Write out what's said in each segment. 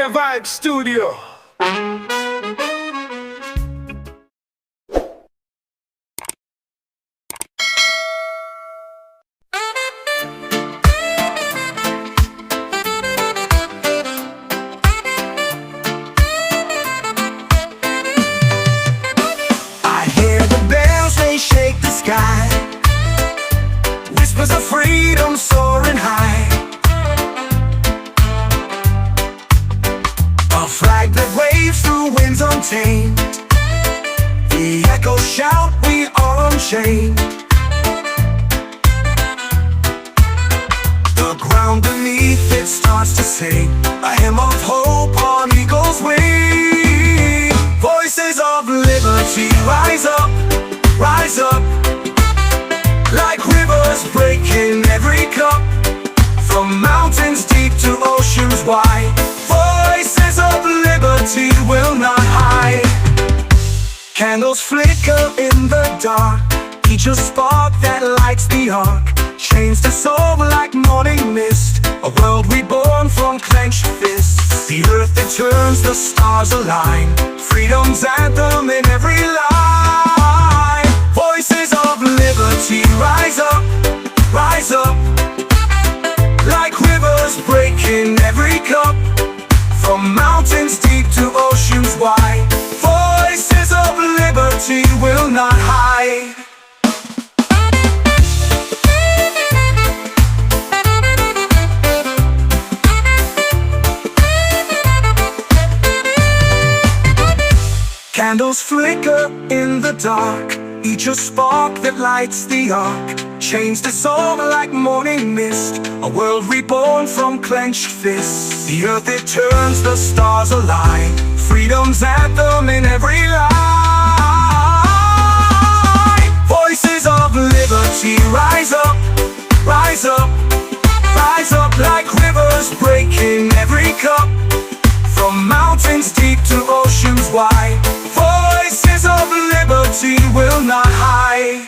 Raggae Vibes Studio. I hear the bells, they shake the sky. Whispers of freedom soaring high. A flag that waves through winds untamed. The echoes shout, we are unchained. The ground beneath it starts to sing a hymn of hope on eagle's wing. Voices of liberty rise up, rise up. Like rivers breaking every cup, from mountains deep to oceans wide. Voices of liberty will not hide. Candles flicker in the dark, each a spark that lights the arc. Chains to soul like morning mist, a world reborn from clenched fists. The earth that turns, the stars align, freedom's anthem in every line. Voices of liberty rise up, rise up. Like rivers breaking every cup, from mountains deep to oceans wide. Voices of liberty will not hide. Candles flicker in the dark, each a spark that lights the arc. Chains dissolve like morning mist, a world reborn from clenched fists. The earth it turns, the stars align, freedom's anthem in every line. Voices of liberty rise up, rise up. Rise up like rivers breaking every cup, from mountains deep to oceans wide. Voices of liberty will not hide.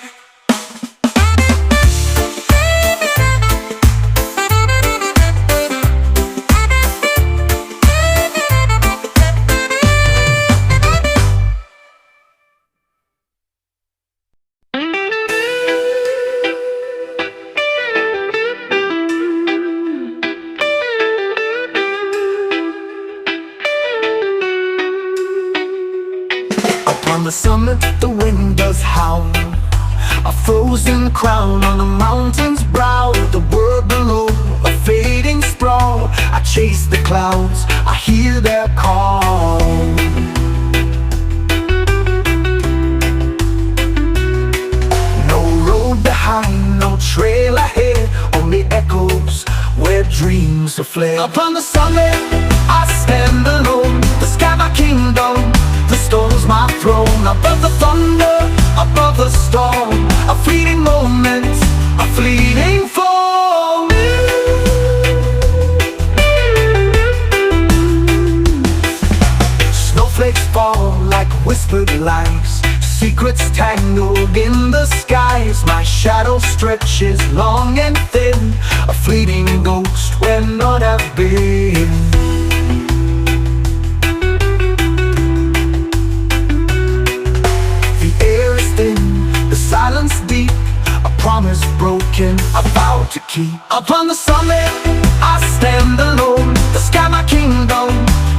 On the summit, the wind does howl, a frozen crown on the mountain's brow. The world below, a fading sprawl. I chase the clouds, I hear their call. No road behind, no trail ahead, only echoes where dreams are fled. Upon the summit, I stand alone. The sky my kingdom, the stone's my throne. Above the thunder, above the storm, a fleeting moment, a fleeting fall. Snowflakes fall like whispered lies, secrets tangled in the skies. My shadow stretches long and thin, a fleeting ghost where none have been. Silence deep, a promise broken, a vow to keep. Upon the summit, I stand alone. The sky my kingdom,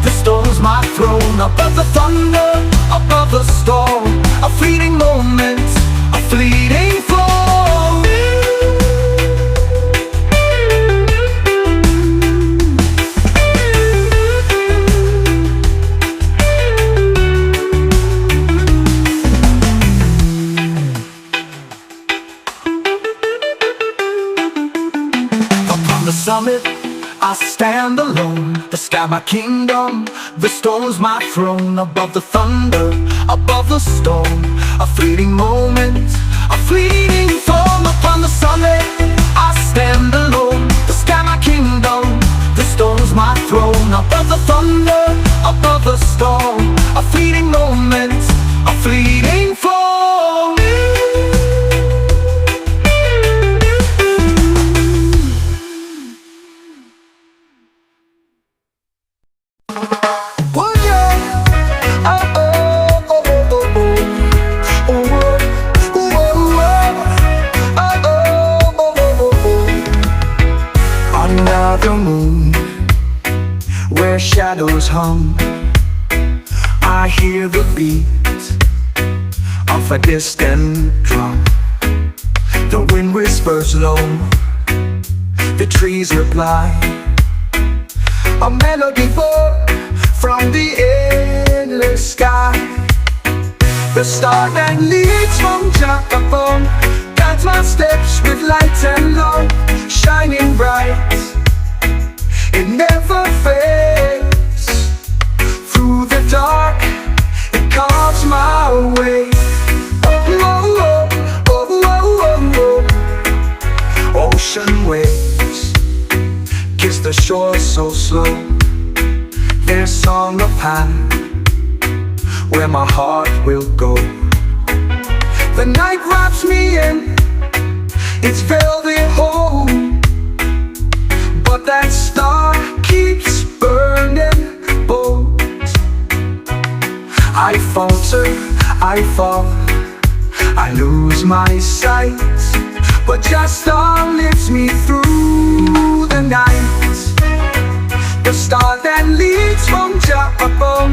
the stone's my throne. Above the thunder, above the storm, a fleeting moment, a fleeting fall. Summit, I stand alone. The sky my kingdom, the stone's my throne. Above the thunder, above the storm, a fleeting moment, a fleeting form. Upon the summit, I stand alone. The sky my kingdom, the stone's my throne. Above the thunder, above the storm, a fleeting moment, a fleeting form. where shadows hum, I hear the beat of a distant drum. The wind whispers low, the trees reply, a melody born from the endless sky. The star that leads from Jacapon guides my steps with light and love, shining bright. It never fades. Through the dark, it carves my way. Oh, oh, oh, oh, oh, oh. Ocean waves kiss the shore so slow. Their song of path, where my heart will go. The night wraps me in its velvet home, but that star keeps burning bold. I falter, I fall, I lose my sight, but just star lifts me through the night. The star that leads from Jacapon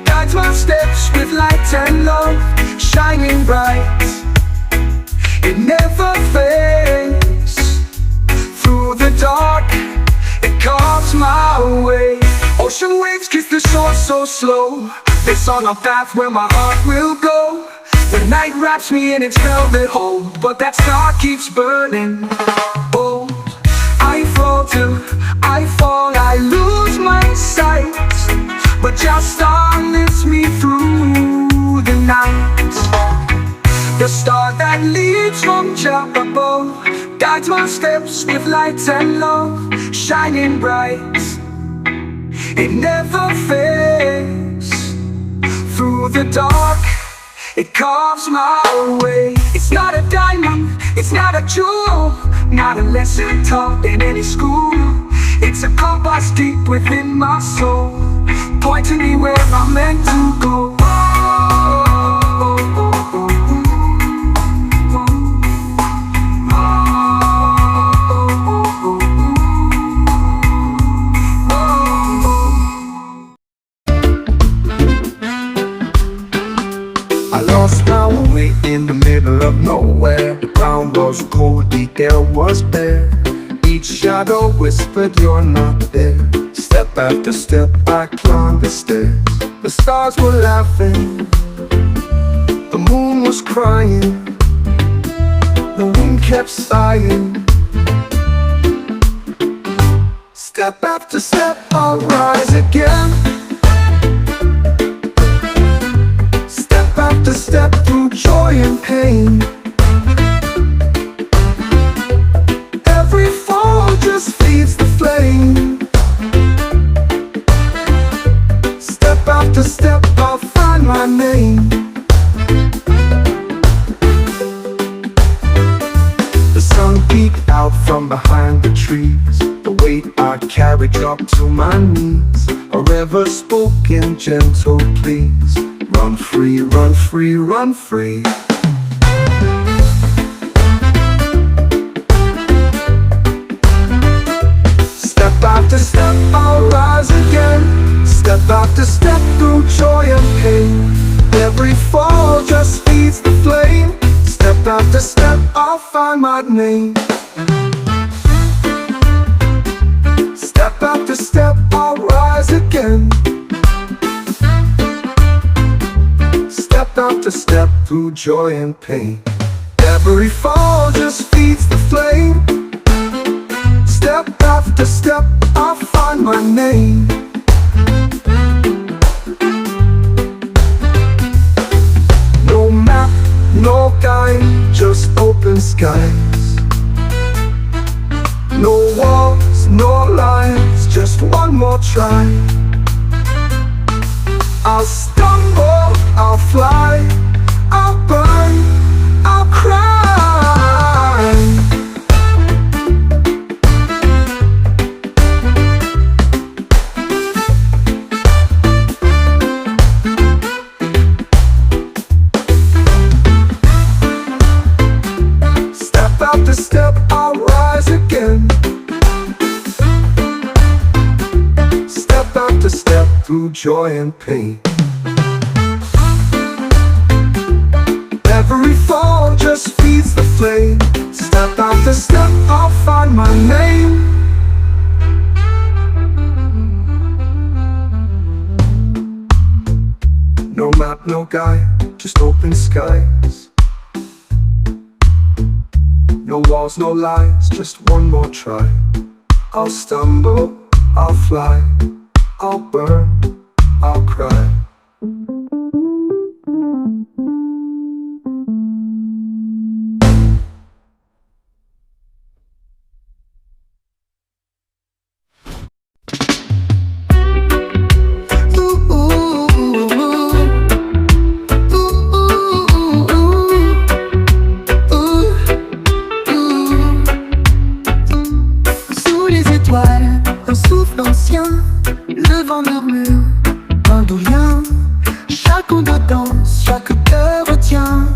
guides my steps with light and love, shining bright. It never fades. Through the dark, it carves my way. Ocean waves kiss the shore so slow. They song a path where my heart will go. The night wraps me in its velvet hold, but that star keeps burning bold. I falter, I fall, I lose my sight, but just star lifts me through the night. The star that leads from Jacapon guides my steps with light and love, shining bright. It never fades. Through the dark, it carves my way. It's not a diamond, it's not a jewel, not a lesson taught in any school. It's a compass deep within my soul, pointing me where I'm meant to go. I lost my way in the middle of nowhere. The ground was cold, the air was bare. Each shadow whispered, you're not there. Step after step, I climbed the stairs. The stars were laughing, the moon was crying, the wind kept sighing. Step after step, I'll rise again. Step after step, through joy and pain. Every fall just feeds the flame. Step after step, I'll find my name. The sun peeked out from behind the trees. The weight I carried dropped to my knees. A river spoke in gentle pleas. Run free, run free, run free. Step after step, I'll rise again. Step after step, through joy and pain. Every fall just feeds the flame. Step after step, I'll find my name. Step after step, I'll rise again. Step after step, through joy and pain. Every fall just feeds the flame. Step after step, I'll find my name. No map, no guide, just open skies. No walls, no lines, just one more try. I'll stumble, I'll fly, I'll burn, I'll cry. Step after step, I'll rise again. Step after step through joy and pain. Every fall just feeds the flame. Step after step, I'll find my name. No map, no guide, just open skies. No walls, no lies, just one more try. I'll stumble, I'll fly, I'll burn, I'll cry. Un souffle ancien, le vent murmure un doux lien. Chaque onde danse, chaque cœur retient.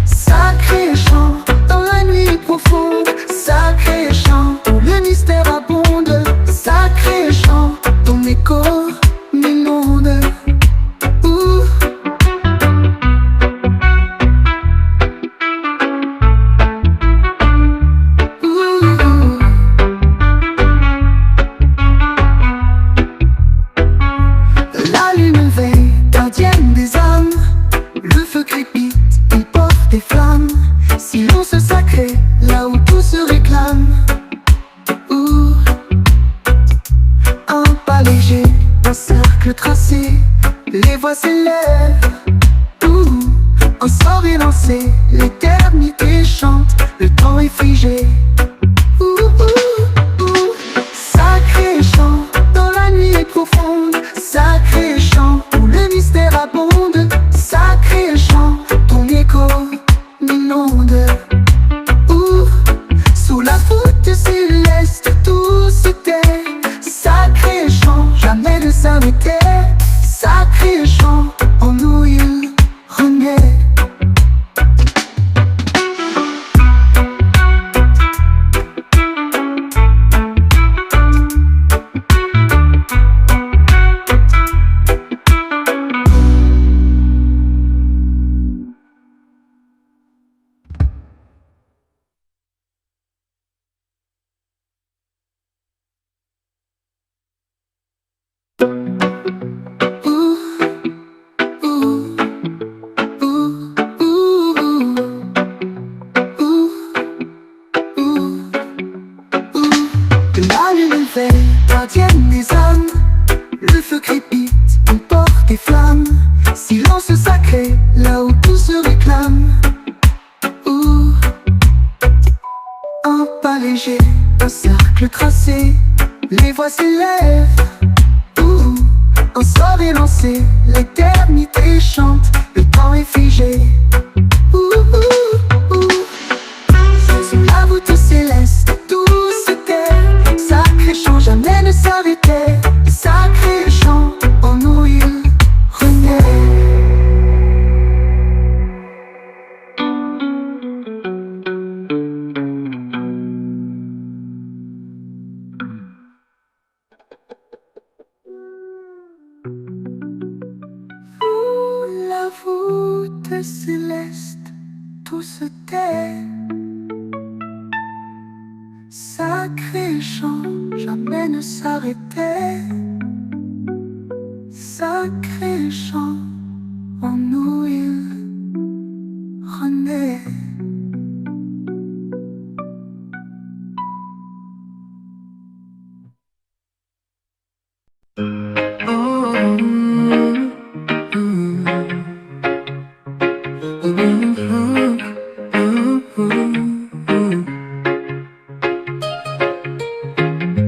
Sacré chant dans la nuit profonde, sacré chant dont le mystère abonde, sacré chant ton écho m'inonde. Silence sacré, là où tout se réclame. Un pas léger, un cercle tracé, les voix s'élèvent. Un sort est lancé, l'éternité chante, le temps est figé. Sacré chant dans la nuit profonde, sacré chant où le mystère abonde, sacré chant ton écho m'inonde. Sous la voûte céleste tout se tait. Sacré chant, jamais ne s'arrêter. Sacré chant, en nous il renaît. La lune veille, gardienne des âmes, le feu crépite, on porte des flammes. Silence sacré, là où tout se réclame. Un pas léger, un cercle tracé, les voix s'élèvent. Un sort est lancé, l'éternité chante, le temps est figé. Sous la voûte céleste, tout se tait. Sacré chant, jamais ne s'arrêter. Sacré chant, en nous il renaît. La voûte céleste, tout se tait. Sacré chant, jamais ne s'arrêter. Sacré chant, en nous il renaît.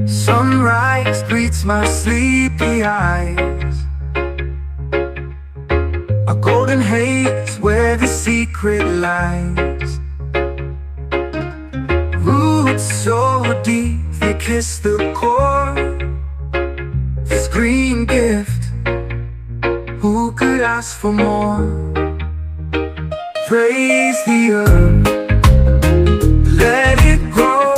Sunrise greets my sleepy eyes, a golden haze where the secret lies. Roots so deep they kiss the core. This green gift, who could ask for more? Praise the earth, let it grow.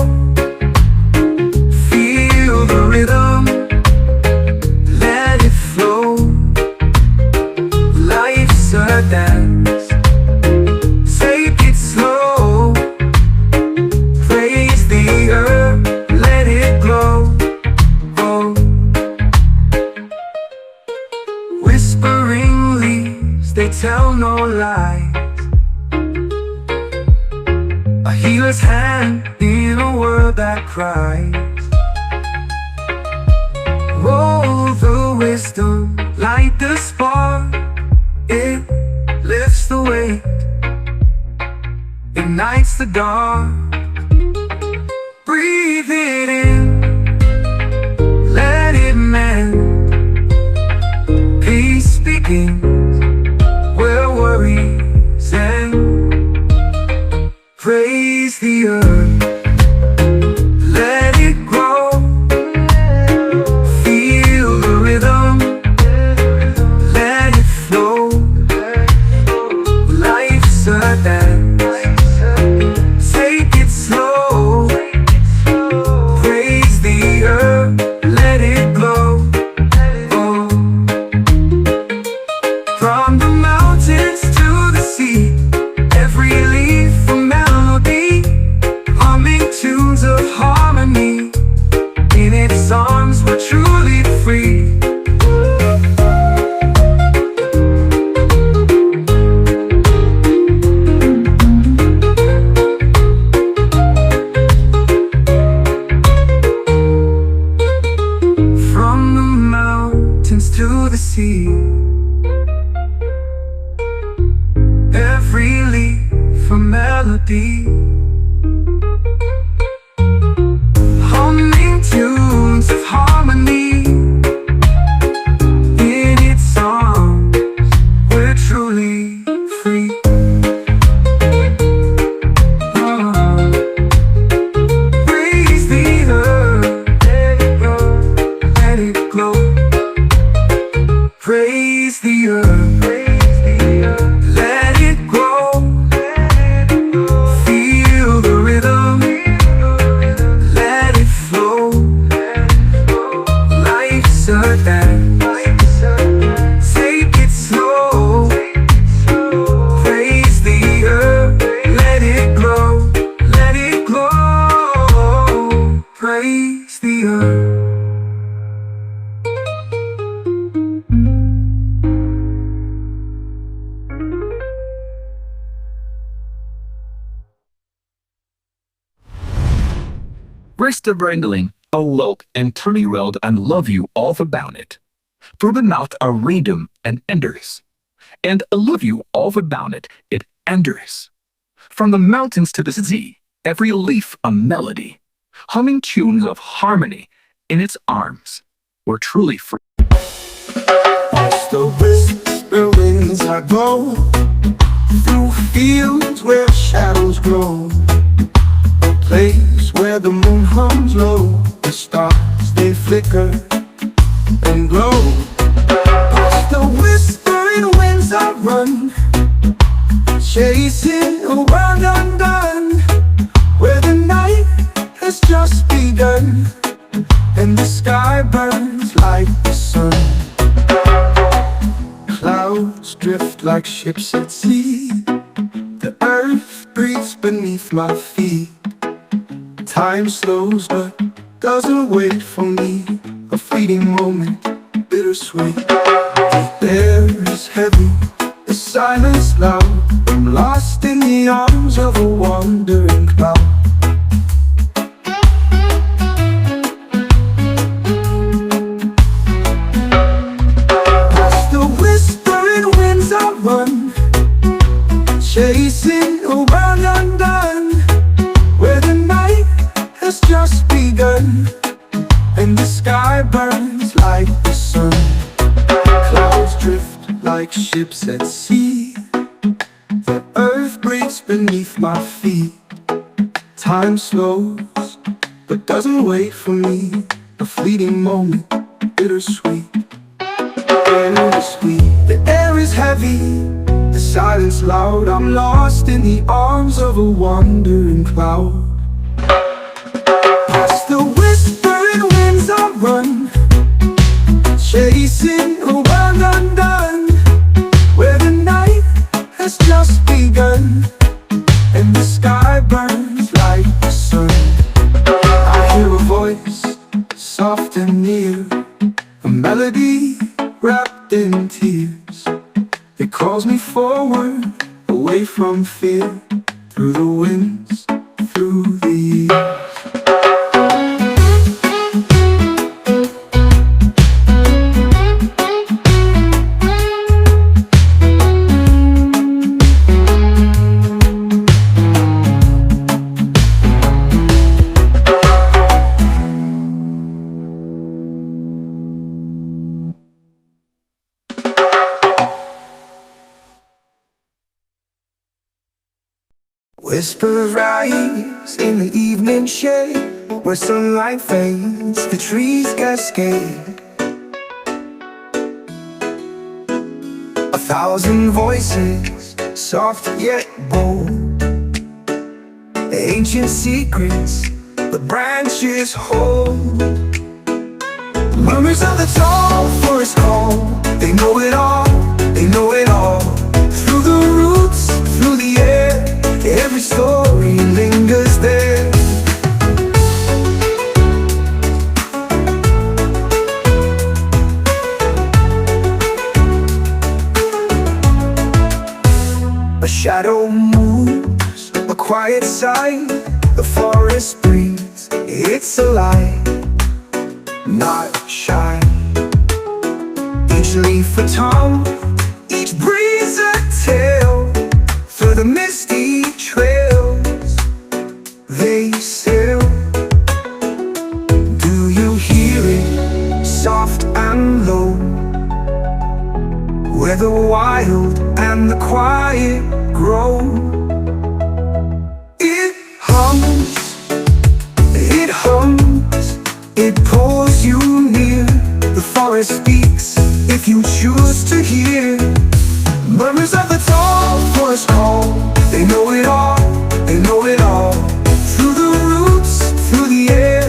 cries. Oh, the wisdom, light the spark. It lifts the weight, ignites the dark. Breathe it in, let it mend. Peace begins where worries end. Praise the earth, let it grow. Feel the rhythm, let it flow. Life's a dance, take it slow. Praise the earth, let it glow. Oh. From the mountains to the sea, every leaf a melody, humming tunes of harmony. In its arms we're truly free. From the mountains to the sea, every leaf a melody, humming tunes of harmony. In its arms we're truly free. Oh. Praise the earth, let it grow, let it glow. Praise the earth, let it grow. Feel the rhythm, let it flow. Life's a dance, take it slow. Praise the earth, let it glow, let it glow. Praise the earth. Rest of wrangling, a look and turning round and love you all about it. Through the mouth are rhythm and enders, and I love you all about it, it enders. From the mountains to the sea, every leaf a melody, humming tunes of harmony. In its arms we're truly free. Past the whisper winds I go, through fields where shadows grow. A place where the moon hums low, the stars they flicker and glow. Past the whispering winds I run, chasing a world undone, where the night has just begun and the sky burns like the sun. Clouds drift like ships at sea, the earth breathes beneath my feet. Time slows but doesn't wait for me, a fleeting moment, bittersweet. The air is heavy, the silence loud, I'm lost in the arms of a wandering cloud. Past the whispering winds I run, chasing a world undone, where the night has just begun and the sky burns like the sun. Clouds drift like ships at sea, the earth breaks beneath my feet. Time slows but doesn't wait for me, a fleeting moment, bittersweet. Bittersweet. The air is heavy, the silence loud, I'm lost in the arms of a wandering cloud. Past the whispering winds I run, chasing a world undone, where the night has just begun and the sky burns like the sun. I hear a voice, soft and near, a melody wrapped in tears. It calls me forward, away from fear, through the winds, through the years. Whispers rise in the evening shade, where sunlight fades, the trees cascade. A thousand voices, soft yet bold, ancient secrets the branches hold. Murmurs of the tall forest call, they know it all, they know it all. Through the roots, through the air, every story lingers there. A shadow moves, a quiet sight, the forest breathes, it's alive, not shy. Each leaf a tongue, each breeze a tale. Through the misty trails they sail. Do you hear it, soft and low, where the wild and the quiet grow? It hums, it hums, it pulls you near. The forest speaks if you choose to hear. Murmurs of the tall forest call, they know it all, they know it all. Through the roots, through the air,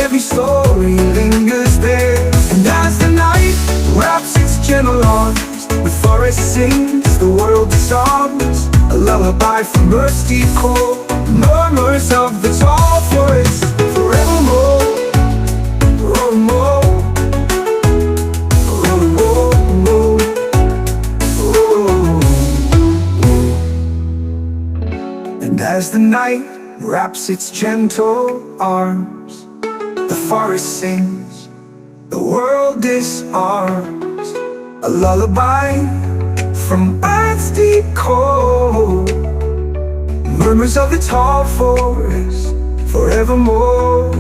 every story lingers there. And as the night wraps its gentle arms, the forest sings, the world disarms. A lullaby from earth's deep core. Murmurs of the tall forest, forevermore. Oh, more. As the night wraps its gentle arms, the forest sings, the world disarms. A lullaby from earth's deep core. Murmurs of the tall forest, forevermore.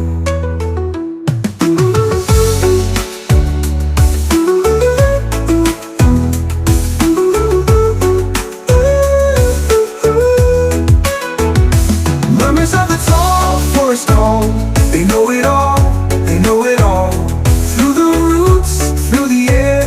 They know it all, they know it all. Through the roots, through the air,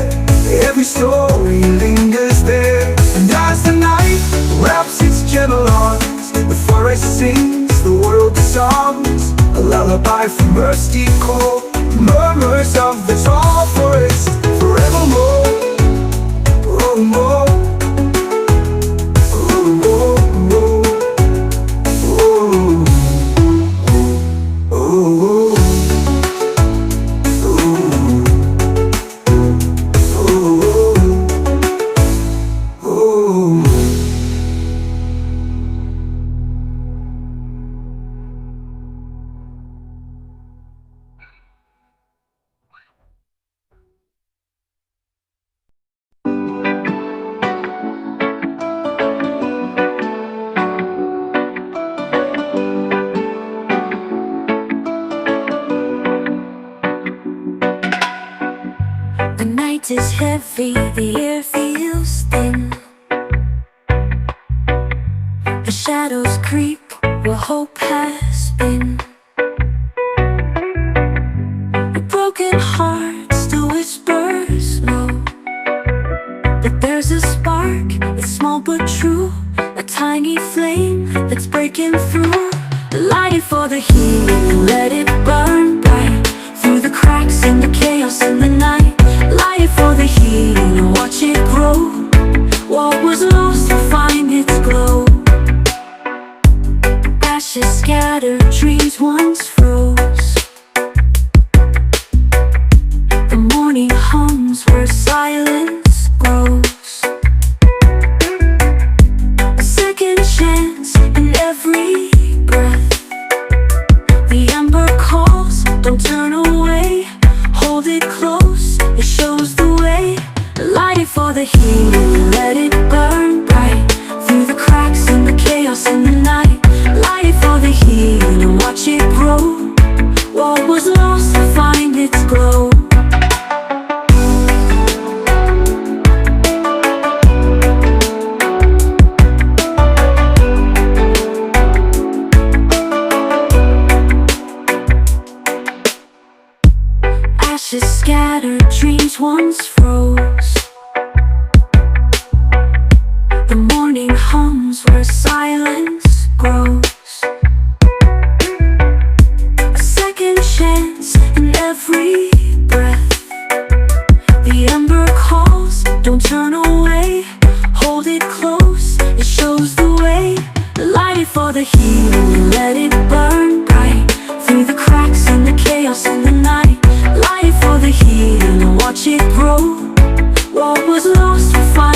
every story lingers there. And as the night wraps its gentle arms, the forest sings, the world disarms. A lullaby from earth's deep core. Murmurs of the tall forest, forevermore. Oh, more. The night is heavy, the air feels thin. The shadows creep where hope has been. A broken heart still whispers low, but there's a spark, it's small but true. A tiny flame that's breaking through. Light it for the healing and let it burn bright. Through the cracks in the chaos in the night. Light it for the healing and watch it grow. What was lost will find its glow. Ashes scattered, trees once froze. The morning hums where silence grows. A second chance in every breath. The ember calls, don't turn away. Hold it close, it shows the way. Light it for the healing, let it burn bright. Through the cracks in the chaos in the night. Light it for the healing and watch it grow. What was lost will find its glow. Ashes scattered, dreams once froze. The morning hums where silence grows. A second chance in every breath. The ember calls, don't turn away. Hold it close, it shows the way. Light it for the healing, let it burn bright. Through the cracks and the chaos in the night. Light it for the healing and watch it grow. What was lost will find